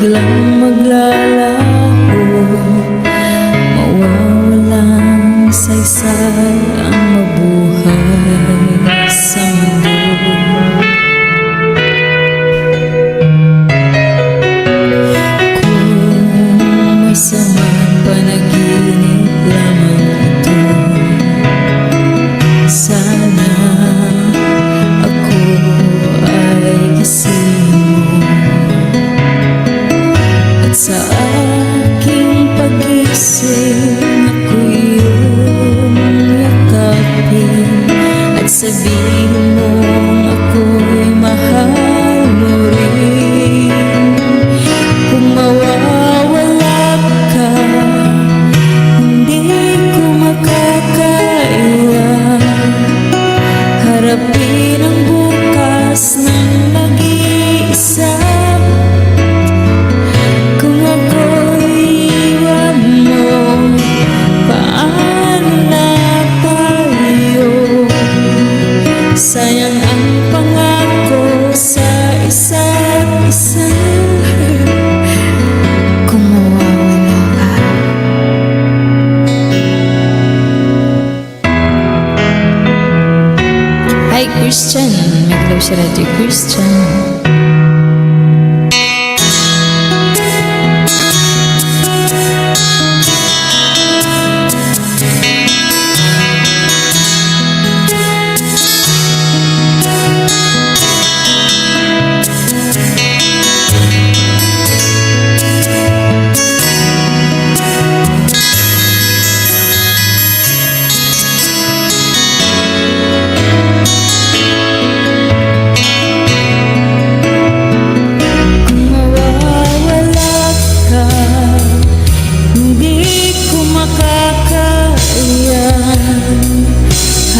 walang maglalaho, mawawalang saysay ang mabuhay sa mundo. Kung masamang panaginip lamang ito, sana ako ay gising mo, at sa aking pag-ising ako'y iyong yakapin, at sabihin mong ako'y mahal mo rin. Kung mawawala ka, hindi ko makakaya harapin ang bukas ng mag-iisa. Kung ako'y iwan mo, paano na tayo? Sayang ang pangako sa isa't isa. Kung mawawala ka. Hi Christian, may siya radio Christian.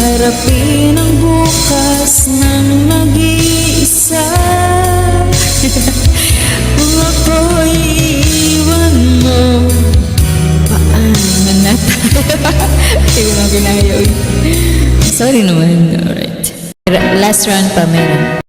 Harapin ang bukas ng mag-iisa. Kung ako'y iiwan mo, paano na tayo? Hindi ko na ginaya. Sorry naman. Alright. Last round pa meron.